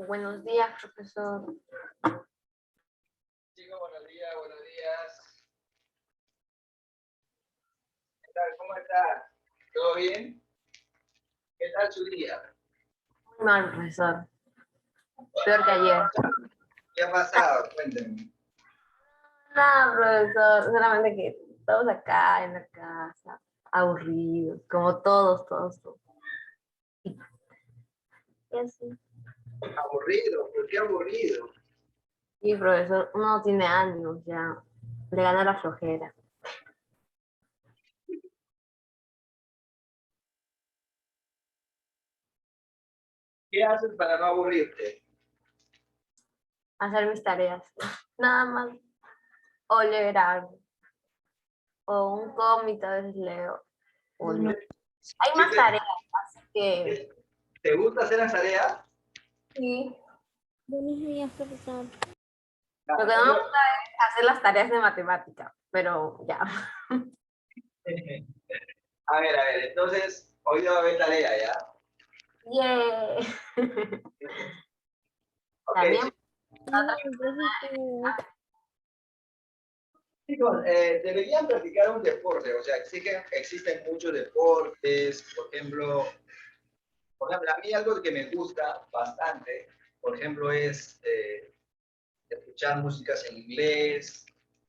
Buenos días, profesor. Chicos, buenos días, buenos días. ¿Qué tal? ¿Cómo estás? ¿Todo bien? ¿Qué tal su día? Muy mal, profesor. Peor que ayer. ¿Qué ha pasado? Cuéntenme. Nada, profesor. Solamente que estamos acá en la casa, aburridos, como todos. Y así. Aburrido, ¿por qué aburrido? Sí, profesor, uno no tiene ánimos ya. Le gana la flojera. ¿Qué haces para no aburrirte? Hacer mis tareas. Nada más. O leer algo. O un cómic, a veces leo. O no. Hay ¿Sí más tareas, así que te gusta hacer las tareas? sí. Buenos días, profesor. Lo que no me gusta es hacer las tareas de matemática, pero ya. A ver, entonces, hoy no va a haber tarea, ¿ya? Yeah. Ok, También No, entonces, chicos, deberían practicar un deporte, o sea, existen muchos deportes, por ejemplo, a mí algo que me gusta bastante, por ejemplo, es escuchar músicas en inglés,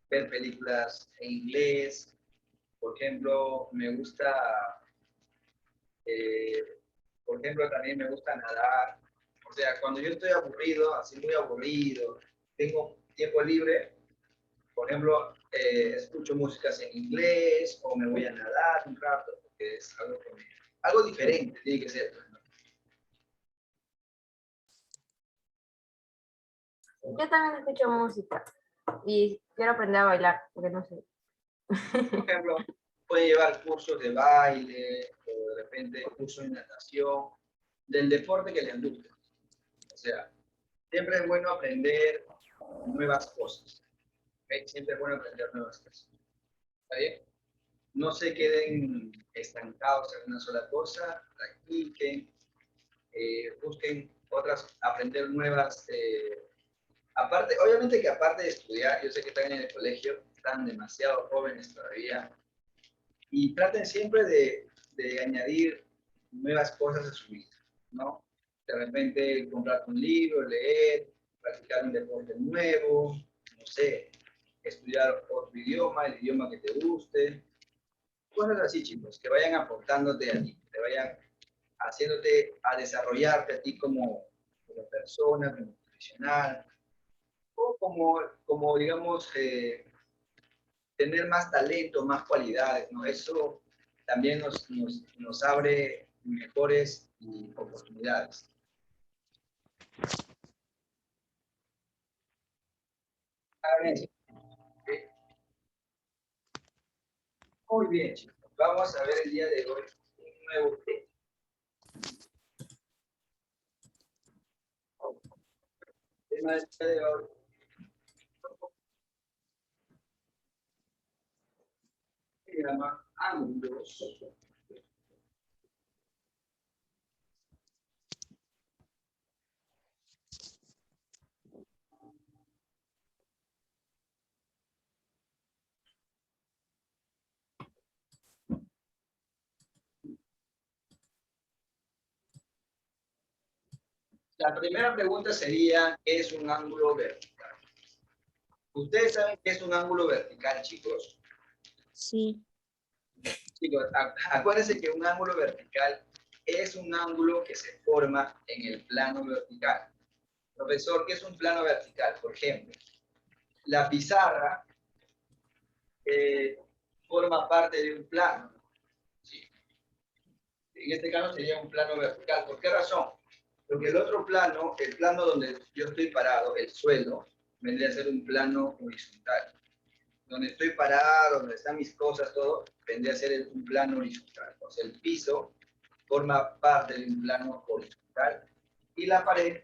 ver películas en inglés. Por ejemplo, por ejemplo, también me gusta nadar. O sea, cuando yo estoy aburrido, así muy aburrido, tengo tiempo libre, por ejemplo, escucho músicas en inglés o me voy a nadar un rato, porque es algo diferente, tiene que ser. yo también escucho música y quiero aprender a bailar, porque no sé. Por ejemplo, puede llevar cursos de baile o de repente cursos de natación, del deporte que le guste. O sea, siempre es bueno aprender nuevas cosas. ¿Ok? Siempre es bueno aprender nuevas cosas. ¿Está bien? No se queden estancados en una sola cosa, practiquen, busquen aprender nuevas. Aparte, obviamente que aparte de estudiar, yo sé que están en el colegio, están demasiado jóvenes todavía, y traten siempre de añadir nuevas cosas a su vida, ¿no? De repente comprar un libro, leer, practicar un deporte nuevo, no sé, estudiar otro idioma, el idioma que te guste, cosas así, chicos, que vayan aportándote a ti, que vayan haciéndote a desarrollarte a ti como persona, como profesional, o como digamos, tener más talento, más cualidades, ¿no? Eso también nos abre mejores oportunidades. A ver, muy bien, chicos. Vamos a ver el día de hoy un nuevo tema. El tema del día de hoy se llama ángulos. La primera pregunta sería, ¿qué es un ángulo vertical? ¿Ustedes saben qué es un ángulo vertical, chicos? sí. Chicos, acuérdense que un ángulo vertical es un ángulo que se forma en el plano vertical. Profesor, ¿qué es un plano vertical? Por ejemplo, la pizarra forma parte de un plano. ¿Sí? En este caso sería un plano vertical. ¿Por qué razón? Porque el otro plano, el plano donde yo estoy parado, el suelo, vendría a ser un plano horizontal. Donde estoy parado, donde están mis cosas, todo, vendría a ser un plano horizontal. O sea, el piso forma parte de un plano horizontal y la pared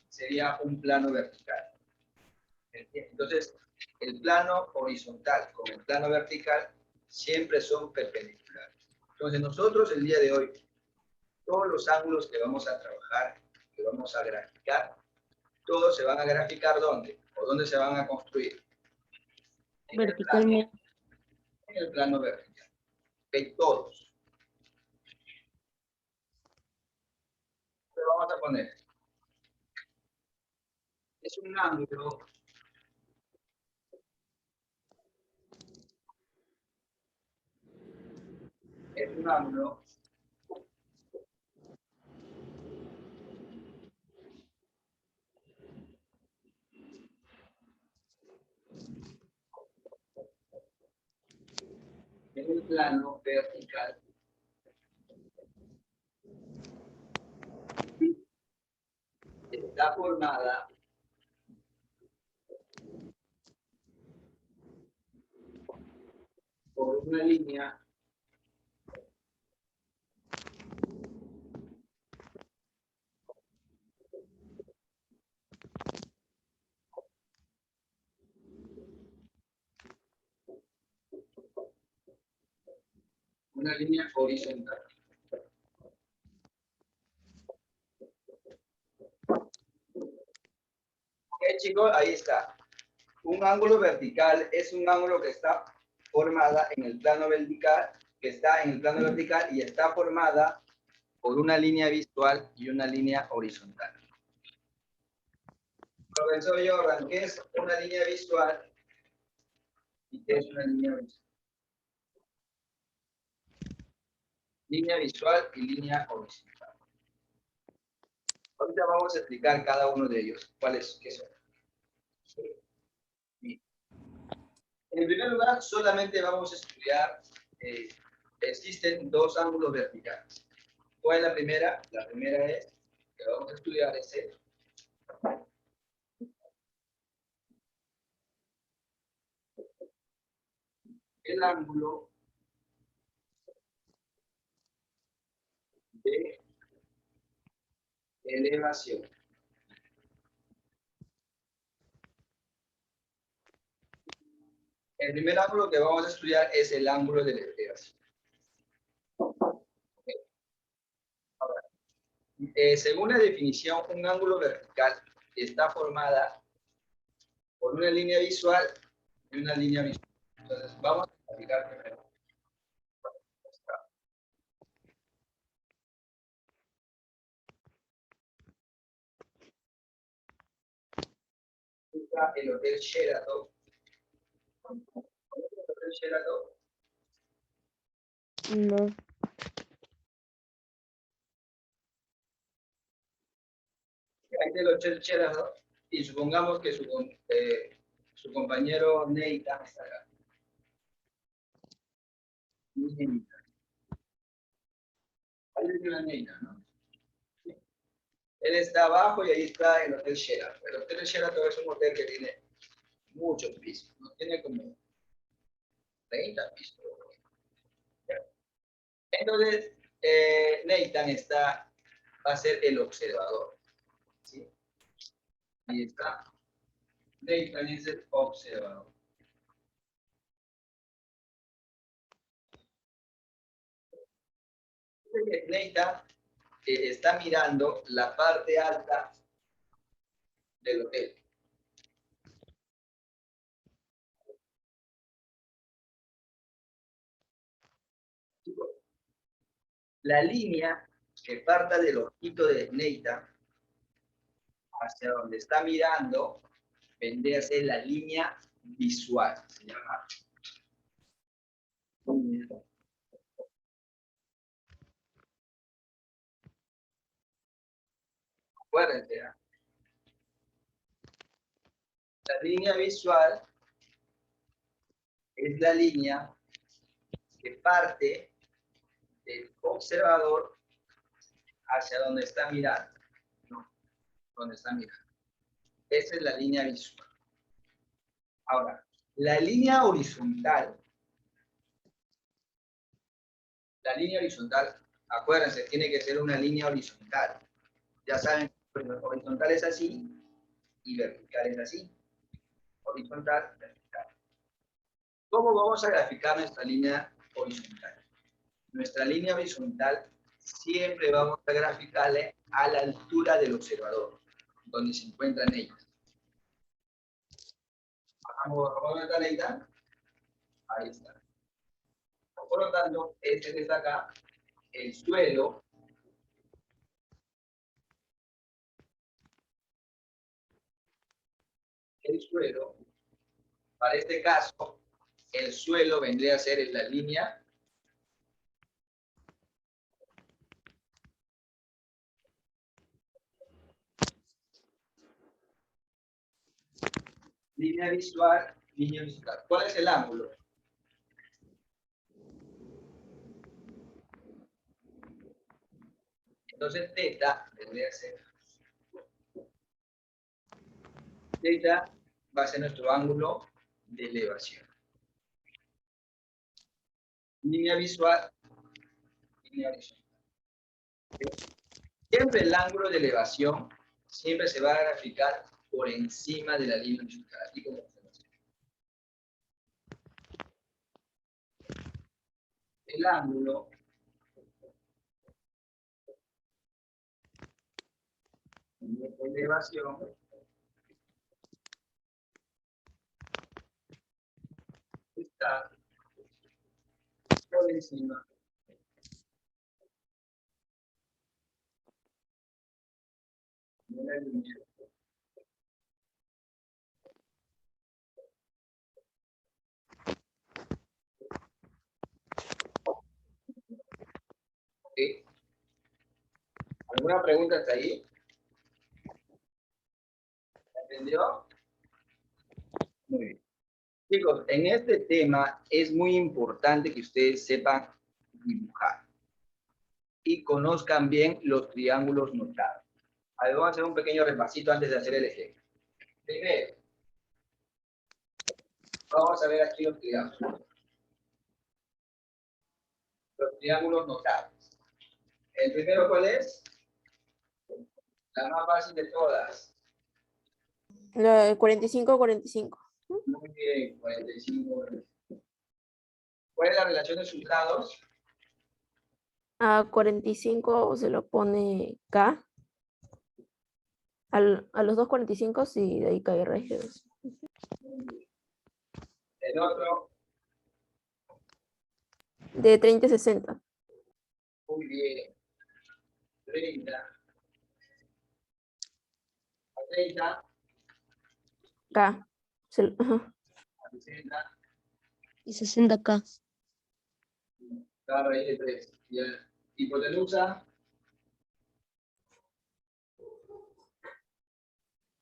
sería un plano vertical. Entonces, el plano horizontal con el plano vertical siempre son perpendiculares. Entonces, nosotros el día de hoy, todos los ángulos que vamos a trabajar, que vamos a graficar, todos se van a graficar ¿dónde? ¿O dónde se van a construir? Verticalmente. En el plano vertical. Ok, todos. ¿Qué vamos a poner? Es un ángulo en el plano vertical. Está formada por una línea horizontal. Ok, chicos, ahí está. Un ángulo vertical es un ángulo que está formada en el plano vertical, y está formada por una línea visual y una línea horizontal. Profesor Jordan, ¿qué es una línea visual y qué es una línea horizontal? Línea visual y línea horizontal. Ahorita vamos a explicar cada uno de ellos. ¿Cuáles? ¿Qué son? Bien. En primer lugar, solamente vamos a estudiar, existen dos ángulos verticales. ¿Cuál es la primera? La primera es, que vamos a estudiar es el ángulo de elevación. El primer ángulo que vamos a estudiar es el ángulo de elevación. Ahora, según la definición, un ángulo vertical está formada por una línea visual y una línea visual. Entonces, vamos a explicar primero. Está el Hotel Sheraton. ¿El Hotel Sheraton? No. Ahí está el Hotel Sheraton y supongamos que su compañero Neita está acá. Neita. Ahí hay una Neita, ¿no? Él está abajo y ahí está el Hotel Sheraton. El Hotel Sheraton es un hotel que tiene muchos pisos, ¿no? Tiene como 30 pisos. Entonces, Nathan va a ser el observador. ¿Sí? Ahí está. Nathan es el observador. Nathan está mirando la parte alta del hotel. La línea que parta del ojito de Nathan hacia donde está mirando, vendría a ser la línea visual. Se llama. Acuérdense, ¿eh? La línea visual es la línea que parte del observador hacia donde está mirando, ¿no? Donde está mirando. Esa es la línea visual. Ahora, la línea horizontal, acuérdense, tiene que ser una línea horizontal. Ya saben, horizontal es así y vertical es así. Horizontal, vertical. ¿Cómo vamos a graficar nuestra línea horizontal? Nuestra línea horizontal siempre vamos a graficarle a la altura del observador. donde se encuentran ellas. Bajamos, ¿dónde está Neita? Ahí está. Por lo tanto, este que está acá, el suelo, para este caso, el suelo vendría a ser en la línea visual, línea visual. ¿Cuál es el ángulo? Entonces, teta vendría a ser. Teta va a ser nuestro ángulo de elevación. Línea visual, línea visual. Siempre el ángulo de elevación siempre se va a graficar por encima de la línea visual. Aquí como el ángulo de elevación está por encima de la línea. ¿Sí? ¿Alguna pregunta hasta ahí? ¿Entendió? Muy bien. Chicos, en este tema es muy importante que ustedes sepan dibujar y conozcan bien los triángulos notables. A ver, vamos a hacer un pequeño repasito antes de hacer el ejemplo. Primero, vamos a ver aquí los triángulos. Los triángulos notables. El primero, ¿cuál es? La más fácil de todas. 45-45. Muy bien, 45. ¿Cuál es la relación de sus lados? A 45 se lo pone K. A los dos 45 sí, de ahí cae raíz de 2. El otro, De 30-60. muy bien. 30. A 30, K. Ajá. a 60, Y 60K. la raíz de 3. Y el hipotenusa,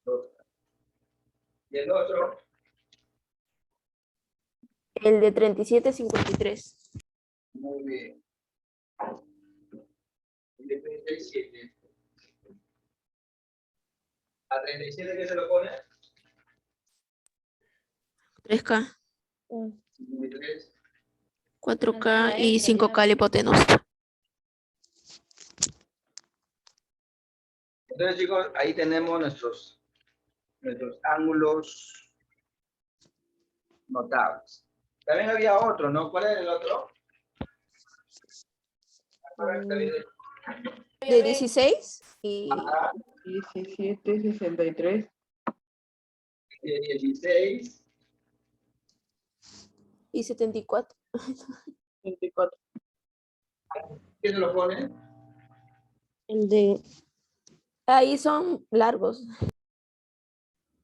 2. Y el otro, El de 37-53. muy bien. El de 37. A 37, ¿qué se lo pone? 3K. 53. 4K y 5K la hipotenusa. Entonces, chicos, ahí tenemos nuestros ángulos notables. También había otro, ¿no? ¿Cuál era el otro? De 16 y, Ah, 17, 63. de 16. y 74. 24. ¿Qué se lo pone? El de Ahí son largos.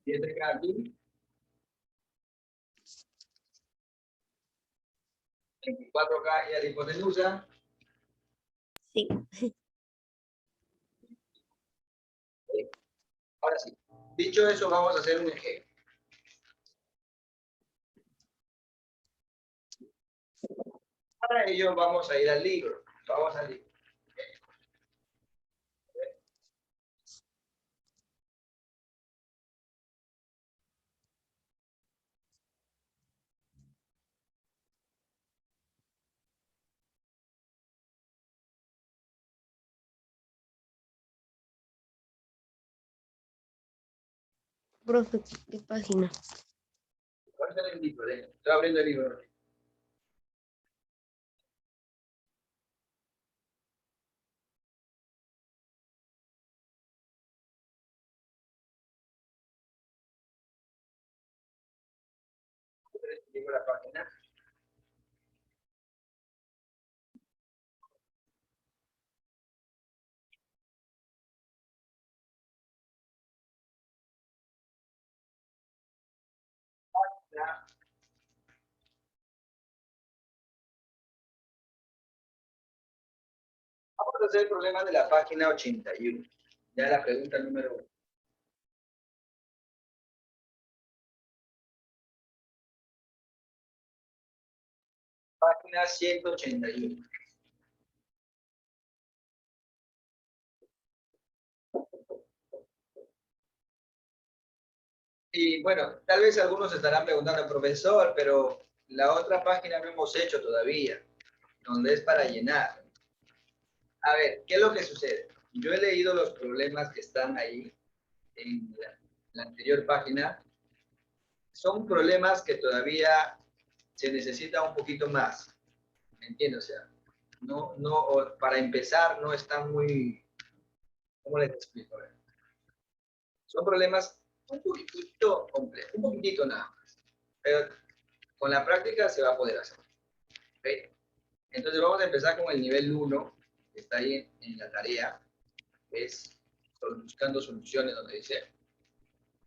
7K aquí. 24K y a la hipotenusa. Sí. Ahora sí. Dicho eso, vamos a hacer un ejemplo. Para ello vamos a ir al libro. Vamos al libro. profe, ¿qué página? ¿Cuál es el libro? Estoy abriendo el libro. otra página. Ya. Vamos a hacer el problema de la página 81. Ya la pregunta número 1. Página 181. Y bueno, tal vez algunos estarán preguntando, profesor, pero la otra página no hemos hecho todavía, donde es para llenar. A ver, ¿qué es lo que sucede? Yo he leído los problemas que están ahí en la anterior página. Son problemas que todavía se necesita un poquito más. ¿Me entiendes? O sea, para empezar no están muy, ¿cómo les explico? A ver. Son problemas un poquitito complejos, un poquitito nada más. Pero con la práctica se va a poder hacer. ¿Okay? Entonces vamos a empezar con el nivel 1, que está ahí en la tarea, que es buscando soluciones, donde dice.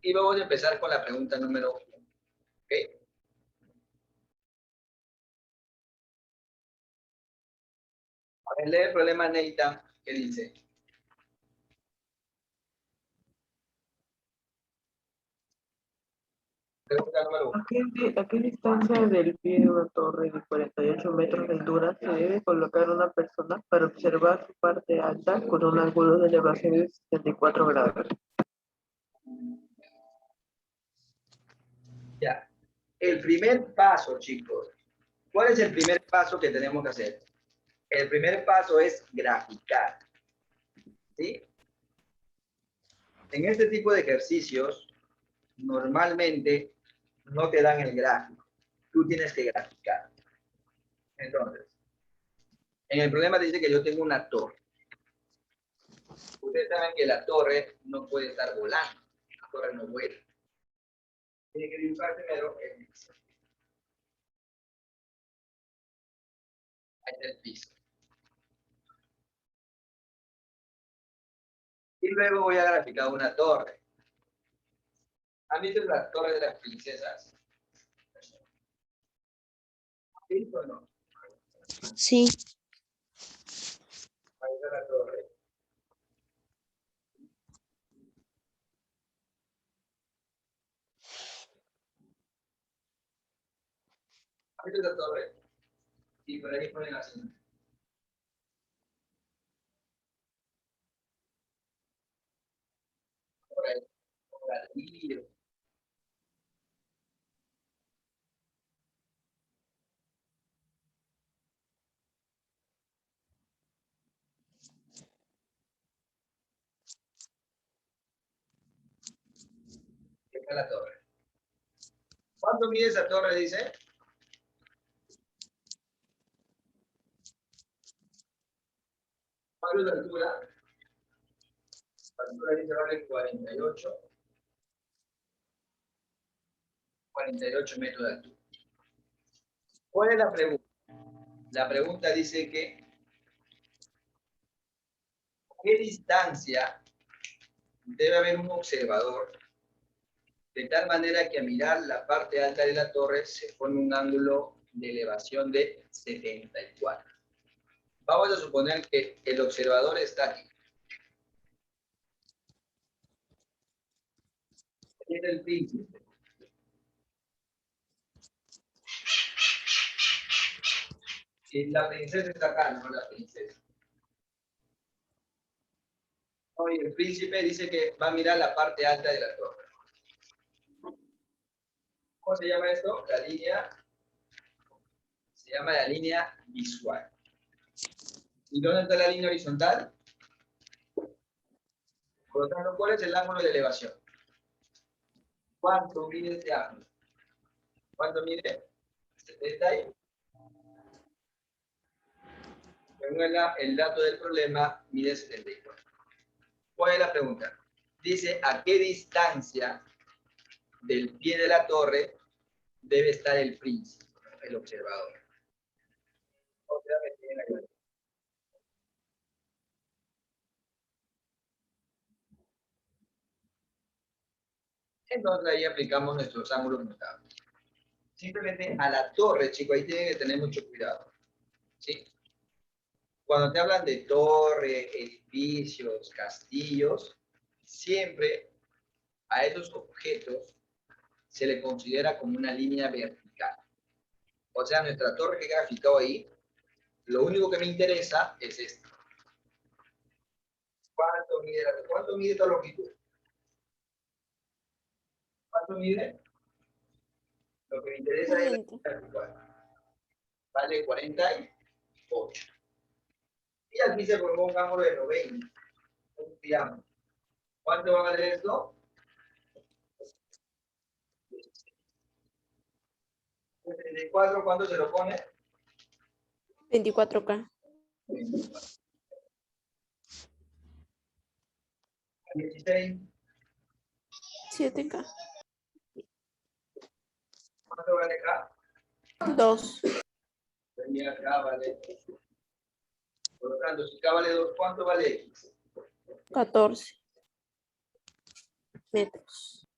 Y vamos a empezar con la pregunta número 1. ¿Okay? A ver, lee el problema, Neita, ¿qué dice? Pregunta número 1. ¿A qué distancia del pie de una torre de 48 metros de altura se debe colocar una persona para observar su parte alta con un ángulo de elevación de 74 grados? Ya. El primer paso, chicos. ¿Cuál es el primer paso que tenemos que hacer? El primer paso es graficar. ¿Sí? En este tipo de ejercicios, normalmente no te dan el gráfico. Tú tienes que graficar. Entonces, en el problema dice que yo tengo una torre. Ustedes saben que la torre no puede estar volando. La torre no vuela. Tiene que dibujar primero el piso. Ahí está el piso. Y luego voy a graficar una torre. ¿Han visto la torre de las princesas? ¿Sí o no? Sí. Ahí está la torre. ¿Han visto la torre? Y por ahí ponen así. Por ahí. Ladrillo. Esta es la torre. ¿Cuánto mide esa torre, dice? ¿Cuál es la altura? La altura dice vale 48 metros de altura. ¿Cuál es la pregunta? La pregunta dice que ¿a qué distancia debe haber un observador de tal manera que a mirar la parte alta de la torre se pone un ángulo de elevación de 74? Vamos a suponer que el observador está aquí. Aquí está el príncipe. Y la princesa está acá, no la princesa. Y el príncipe dice que va a mirar la parte alta de la torre. ¿Cómo se llama esto? La línea. Se llama la línea visual. ¿Y dónde está la línea horizontal? Por lo tanto, ¿cuál es el ángulo de elevación? ¿Cuánto mide este ángulo? ¿Cuánto mide? 70 y... Según el dato del problema, mide 74. ¿Cuál es la pregunta? Dice, ¿a qué distancia del pie de la torre debe estar el príncipe, el observador. Otra vez tiene la clave. Entonces ahí aplicamos nuestros ángulos notables. Simplemente a la torre, chicos, ahí tienen que tener mucho cuidado. ¿Sí? Cuando te hablan de torre, edificios, castillos, siempre a esos objetos se le considera como una línea vertical. O sea, nuestra torre que he graficado ahí, lo único que me interesa es esto. ¿Cuánto mide esta longitud? ¿Cuánto mide? Lo que me interesa es la vertical. Vale 48. Y aquí se formó un ángulo de 90. Un triángulo. ¿Cuánto va a valer esto? 34, ¿cuánto se lo pone? 24K. 16. 7K. ¿Cuánto vale acá? 2. Venía acá, vale. Por lo tanto, si acá vale 2, ¿cuánto vale X? 14 metros.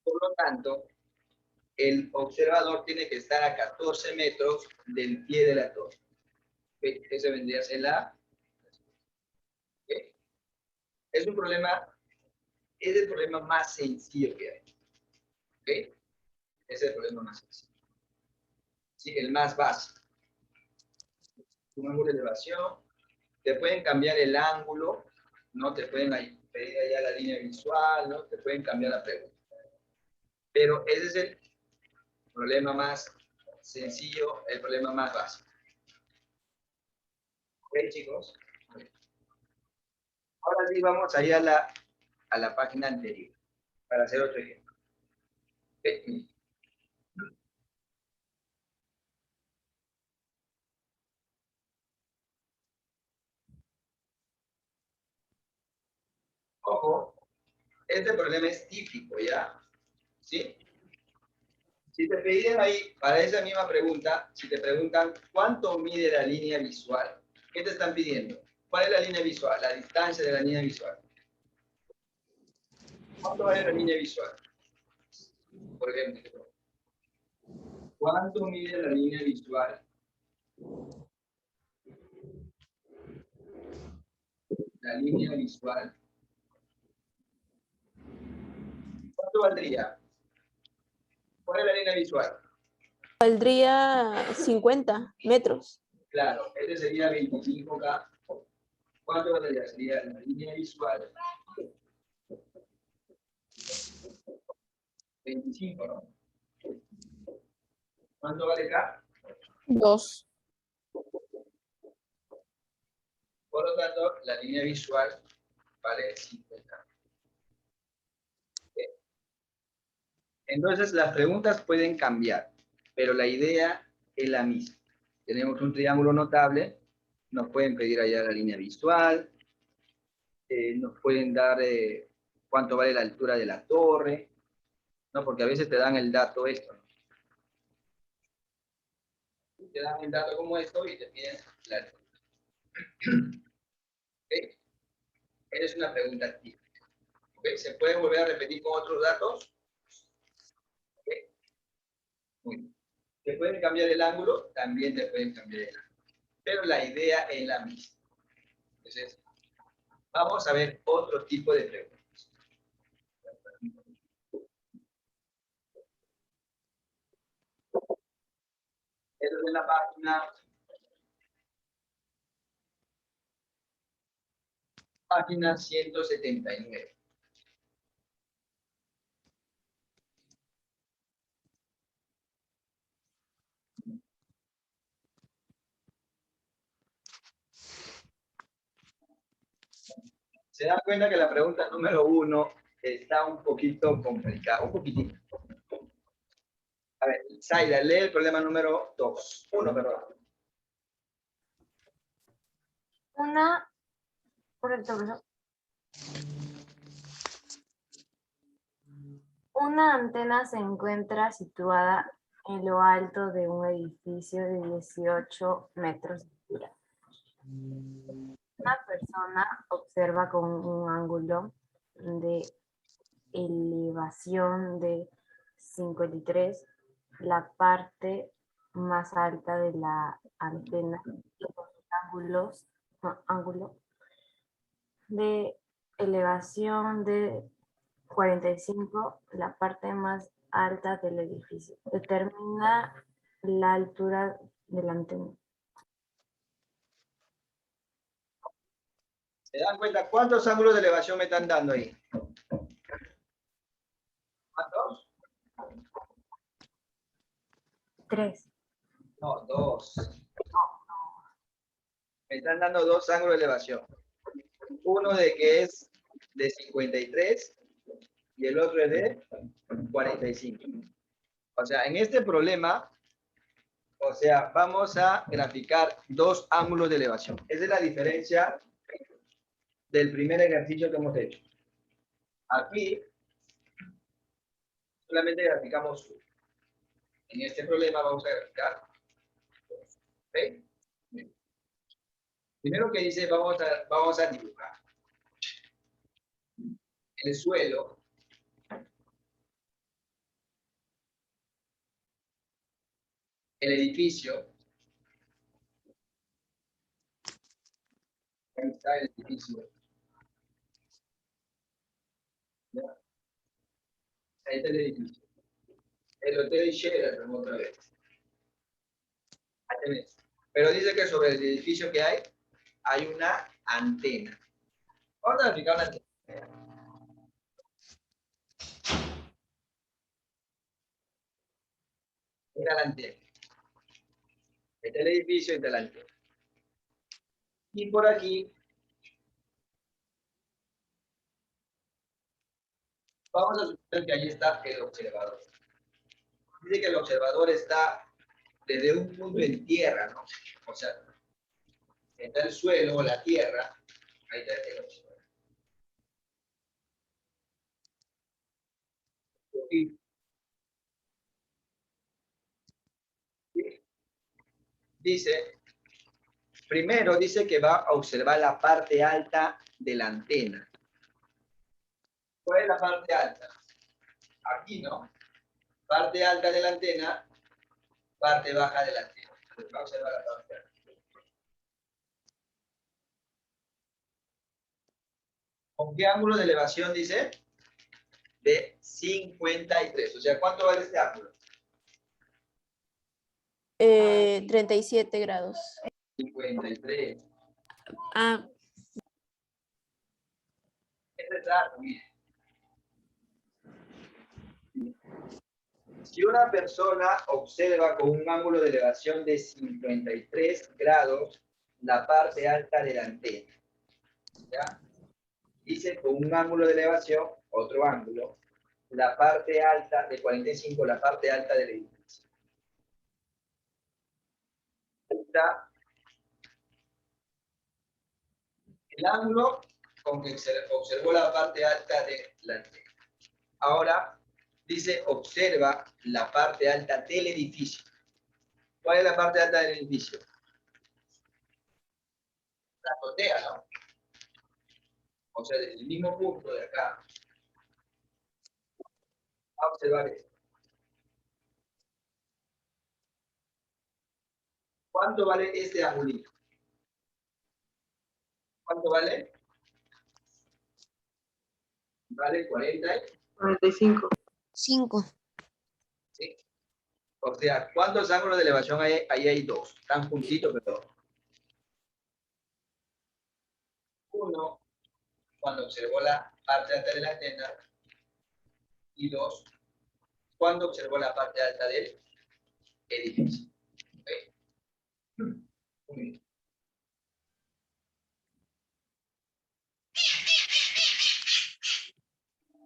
Por lo tanto, el observador tiene que estar a 14 metros del pie de la torre. ¿Okay? Ese vendría a ser la... ¿Okay? Es un problema, es el problema más sencillo que hay. ¿Ok? Es el problema más sencillo. Sí, el más básico. Un ángulo de elevación. Te pueden cambiar el ángulo, ¿no? Te pueden pedir allá la línea visual, ¿no? Te pueden cambiar la pregunta. Pero ese es el problema más sencillo, el problema más básico. ¿Ok, chicos? Ahora sí vamos a ir a la página anterior para hacer otro ejemplo. ¿Ok? Ojo, este problema es típico, ¿ya? ¿Sí? Si te piden ahí, para esa misma pregunta, si te preguntan cuánto mide la línea visual, ¿qué te están pidiendo? ¿Cuál es la línea visual? La distancia de la línea visual. ¿Cuánto vale la línea visual? Por ejemplo, ¿cuánto mide la línea visual? La línea visual. ¿Cuánto valdría? ¿Cuál es la línea visual? Valdría 50 metros. Claro, este sería 25K. ¿Cuánto valdría? Sería la línea visual. 25, ¿no? ¿Cuánto vale K? 2. Por lo tanto, la línea visual vale 50. Entonces, las preguntas pueden cambiar, pero la idea es la misma. Tenemos un triángulo notable, nos pueden pedir allá la línea visual, nos pueden dar cuánto vale la altura de la torre, ¿no? Porque a veces te dan el dato esto, ¿no? Te dan el dato como esto y te piden la altura. ¿Okay? Esa es una pregunta típica. ¿Okay? ¿Se puede volver a repetir con otros datos? ¿Okay? Muy bien. ¿Te pueden cambiar el ángulo? También te pueden cambiar el ángulo. Pero la idea es la misma. Entonces, vamos a ver otro tipo de preguntas. Esto es en la página 179. Se dan cuenta que la pregunta número 1 está un poquito complicada, un poquitito. A ver, Zaira, lee el problema número 2. 1, perdón. Una antena se encuentra situada en lo alto de un edificio de 18 metros de altura. Una persona observa con un ángulo de elevación de 53 la parte más alta de la antena y con ángulo de elevación de 45 la parte más alta del edificio. Determina la altura de la antena. ¿Se dan cuenta cuántos ángulos de elevación me están dando ahí? ¿Cuántos? 3. No, 2. Me están dando 2 ángulos de elevación. Uno de que es de 53 y el otro es de 45. O sea, en este problema, o sea, vamos a graficar 2 ángulos de elevación. Esa es la diferencia del primer ejercicio que hemos hecho. Aquí solamente graficamos uno. En este problema vamos a graficar 2. ¿Ok? Bien. Primero que dice, vamos a dibujar el suelo, el edificio. Ahí está el edificio. ¿Ya? Ahí está el edificio. El hotel Sheraton otra vez. Ahí tenés. Pero dice que sobre el edificio que hay una antena. Vamos a graficar una antena. Mira la antena. Este es el edificio y está la antena. Y por aquí vamos a suponer que ahí está el observador. Dice que el observador está desde un punto en tierra, ¿no? O sea, está el suelo o la tierra. Ahí está el observador. Y dice, primero dice que va a observar la parte alta de la antena. ¿Cuál es la parte alta? Aquí, ¿no? Parte alta de la antena, parte baja de la antena. Entonces, va a observar la parte alta. ¿Con qué ángulo de elevación dice? De 53. O sea, ¿cuánto vale este ángulo? 37 grados. 53. Ah, Este está bien. Si una persona observa con un ángulo de elevación de 53 grados la parte alta de la antena, ¿ya? Dice con un ángulo de elevación, otro ángulo, la parte alta de 45, la parte alta del edificio. Está el ángulo con que se observó la parte alta de la antena. Ahora dice observa la parte alta del edificio. ¿Cuál es la parte alta del edificio? La azotea, ¿no? O sea, desde el mismo punto de acá a observar esto. ¿Cuánto vale este angulito? ¿Cuánto vale? Vale 40. 45. 5. ¿Sí? O sea, ¿cuántos ángulos de elevación hay? Ahí hay 2. Están juntitos, pero uno, cuando observó la parte alta de la antena, y 2, cuando observó la parte alta del edificio. ¿Okay? Muy bien.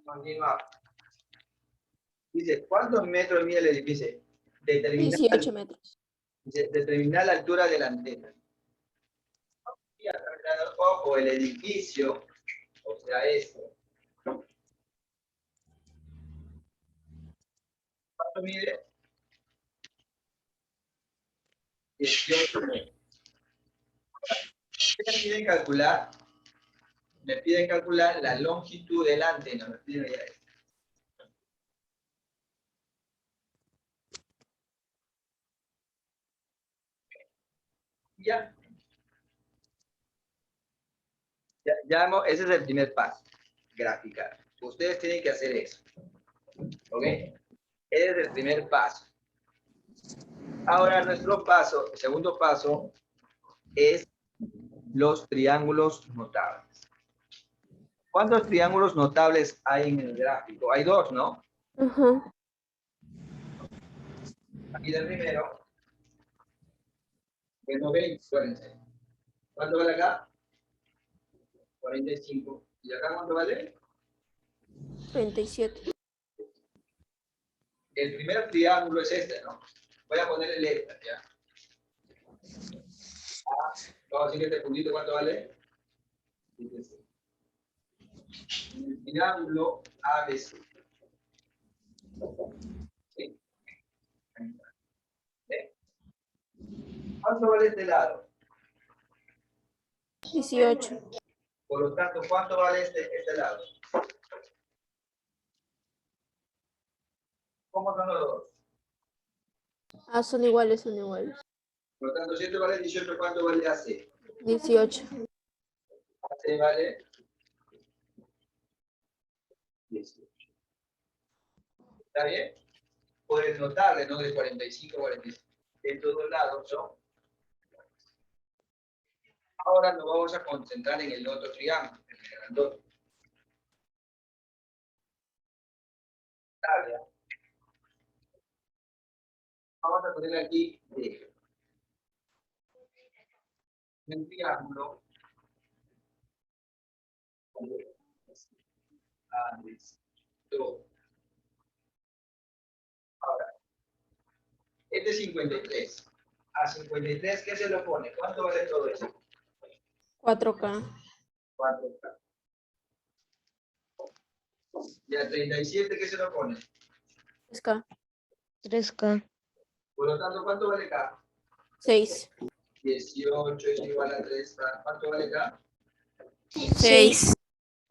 Continuamos. Dice, ¿cuántos metros mide el edificio? Determinar, 18 metros. dice, determinar la altura de la antena. Y acá, ojo, el edificio, o sea, esto, ¿Cuánto mide? 18 metros. Me piden calcular la longitud del antena. Me piden ya esto. Ya. Ese es el primer paso. Graficar. Ustedes tienen que hacer eso. ¿Ok? Ese es el primer paso. Ahora nuestro paso, el segundo paso, es los triángulos notables. ¿Cuántos triángulos notables hay en el gráfico? Hay dos, ¿no? Ajá. Aquí del primero. Que no ven, acuérdense. ¿Cuánto vale acá? 45. ¿Y acá cuánto vale? 37. El primer triángulo es este, ¿no? Voy a ponerle letras, ¿ya? Vamos a decir que este puntito, ¿cuánto vale? El triángulo ABC. ¿Sí? ¿Cuánto vale este lado? 18. Por lo tanto, ¿cuánto vale este lado? ¿Cómo son los dos? Ah, son iguales, son iguales. Por lo tanto, si esto vale 18, ¿cuánto vale AC? 18. AC vale 18. ¿Está bien? Puedes notarle, ¿no? De 45 a 45. De todos lados son. Ahora nos vamos a concentrar en el otro triángulo, en el grandote. Tabla. Vamos a poner aquí un triángulo. Ahora, este es 53. A 53, ¿qué se lo pone? ¿Cuánto vale todo eso? 4K. 4K. Y a 37, ¿qué se lo pone? 3K. 3K. Por lo tanto, ¿cuánto vale K? 6. 18 es igual a 3K. ¿Cuánto vale K? 6.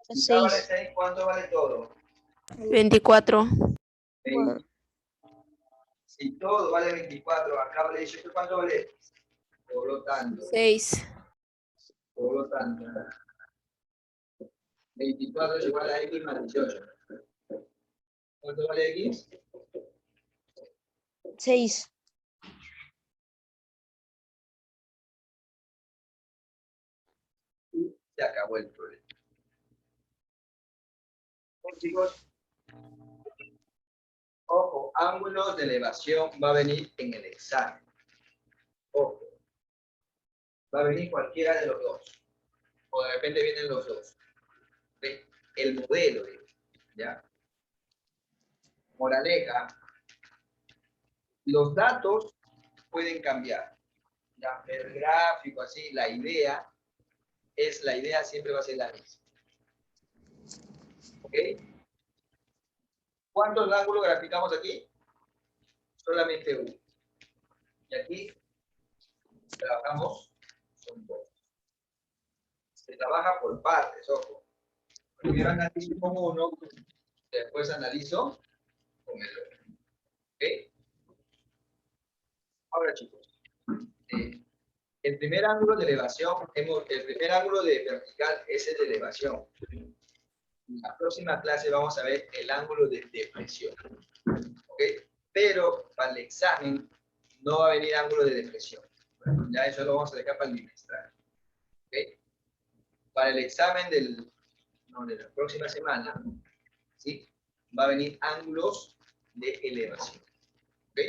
Si K vale 6. 6, ¿cuánto vale todo? 24. 20. Si todo vale 24, acá vale 18, ¿cuánto vale? Por lo tanto, 6. 24 es igual a X más 18. ¿Cuánto vale X? 6. Y se acabó el problema. Bien, chicos, ojo, ángulos de elevación va a venir en el examen. Ojo, va a venir cualquiera de los dos. O de repente vienen los dos. ¿Ven? El modelo, ¿ya? Moraleja, los datos pueden cambiar. ¿Ya? El gráfico, así, la idea siempre va a ser la misma. ¿Ok? ¿Cuántos ángulos graficamos aquí? Solamente uno. Y aquí trabajamos, son dos. Se trabaja por partes, ojo. Primero analizo con uno, después analizo con el otro. ¿Ok? Ahora, chicos, el primer ángulo de elevación, el primer ángulo de vertical es el de elevación. En la próxima clase vamos a ver el ángulo de depresión. ¿Ok? Pero para el examen no va a venir ángulo de depresión. Bueno, ya eso lo vamos a dejar para el bimestral. ¿Ok? Para el examen de la próxima semana, ¿sí? Va a venir ángulos de elevación. ¿Ok?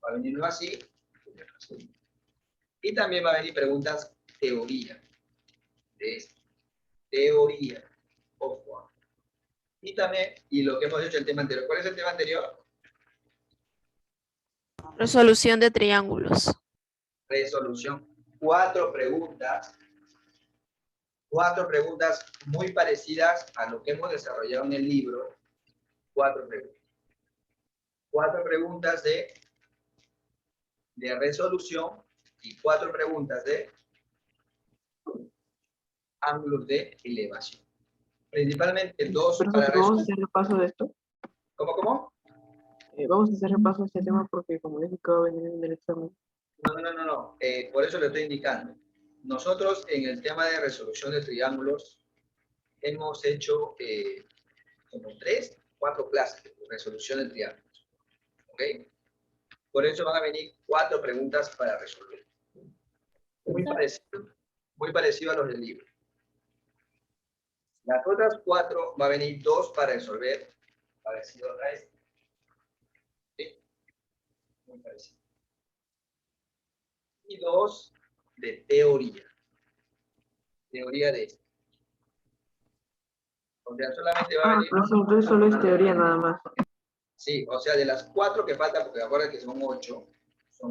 Va a venir uno así. Y también va a venir preguntas teoría. De esto. Teoría. Ojo. Y también, y lo que hemos hecho el tema anterior. ¿Cuál es el tema anterior? Resolución de triángulos. Resolución. Cuatro preguntas muy parecidas a lo que hemos desarrollado en el libro. 4 preguntas. 4 preguntas de resolución y 4 preguntas de ángulos de elevación. Principalmente 2 Pero para vamos a resolución. hacer repaso de esto. ¿Cómo? Vamos a hacer repaso de este tema porque como dije que va a venir en el examen. No. Por eso le estoy indicando. Nosotros en el tema de resolución de triángulos hemos hecho como 3, 4 clases de resolución de triángulos. ¿Ok? Por eso van a venir 4 preguntas para resolver. Muy parecido a los del libro. Las otras 4 va a venir 2 para resolver, parecido a este. ¿Sí? Muy parecido. Y 2 de teoría. Teoría de esto. O sea, solamente va a venir. Entonces solo es teoría nada más. Sí, o sea, de las 4 que faltan, porque acuérdense que son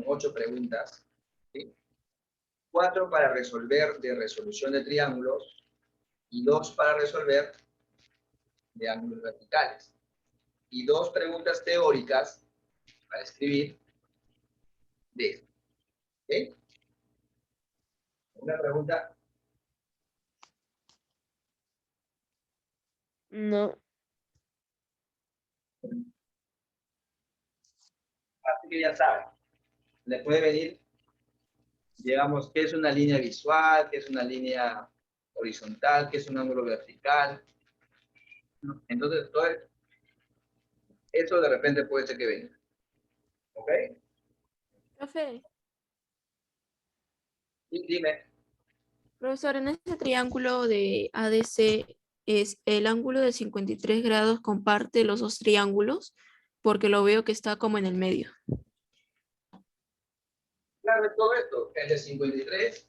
8 preguntas. ¿Sí? 4 para resolver de resolución de triángulos y 2 para resolver de ángulos verticales. Y 2 preguntas teóricas para escribir de esto. ¿Ok? Una pregunta. No. Así que ya saben. Le puede venir, digamos, qué es una línea visual, qué es una línea horizontal, qué es un ángulo vertical. Entonces, todo eso de repente puede ser que venga. ¿Ok? Profe, Y dime. profesor, en este triángulo de ADC, ¿es el ángulo de 53 grados comparte los dos triángulos? Porque lo veo que está como en el medio. Claro, es todo esto. El de 53.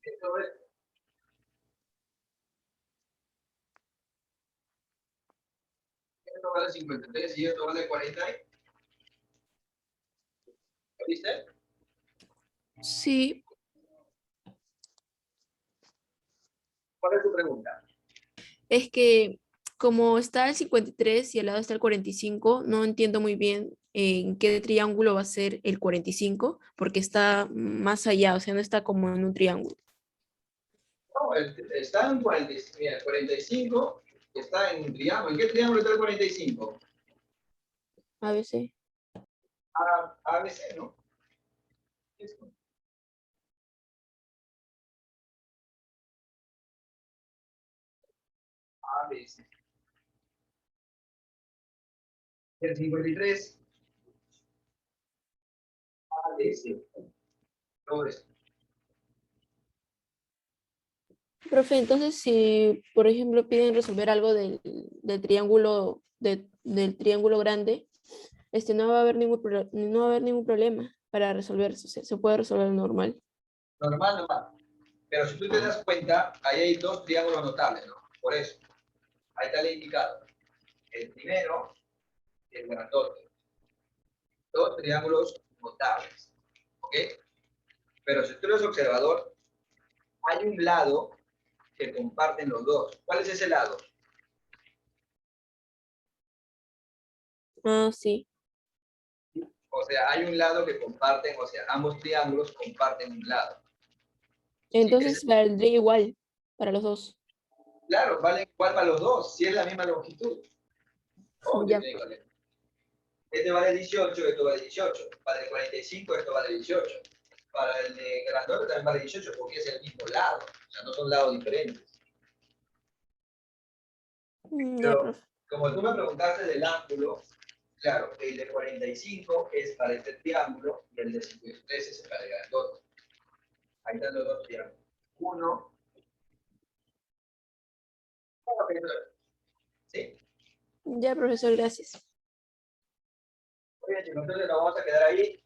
Es todo esto. Esto vale 53 y esto vale 40. ¿Lo viste? Sí, ¿Cuál es tu pregunta? es que como está el 53 y al lado está el 45, no entiendo muy bien en qué triángulo va a ser el 45, porque está más allá, o sea, no está como en un triángulo. No, está en 45. Mira, el 45 está en un triángulo. ¿En qué triángulo está el 45? ABC. ABC, ¿no? Esto. ABC. El 53. ABC. Todo esto. Profe, entonces si, por ejemplo, piden resolver algo del triángulo, del triángulo grande, no va a haber no va a haber ningún problema para resolver, se puede resolver normal. Normal. Pero si tú te das cuenta, ahí hay 2 triángulos notables, ¿no? Por eso. Ahí está el indicado. El primero y el grandote. 2 triángulos notables. ¿Ok? Pero si tú eres observador, hay un lado que comparten los dos. ¿Cuál es ese lado? Ah, sí. O sea, hay un lado que comparten, o sea, ambos triángulos comparten un lado. Sí, Entonces valdría igual para los dos. claro, vale igual para los dos, si es la misma longitud. Oh, Ya. este vale 18, esto vale 18. Para el 45, esto vale 18. Para el de grandote también vale 18 porque es el mismo lado. O sea, no son lados diferentes. Ya, Pero profe. como tú me preguntaste del ángulo, claro, el de 45 es para este triángulo y el de 53 es para el grandote. Ahí están los dos triángulos. Uno. ¿Sí? Ya, profesor, gracias. Muy bien, chicos, entonces nos vamos a quedar ahí.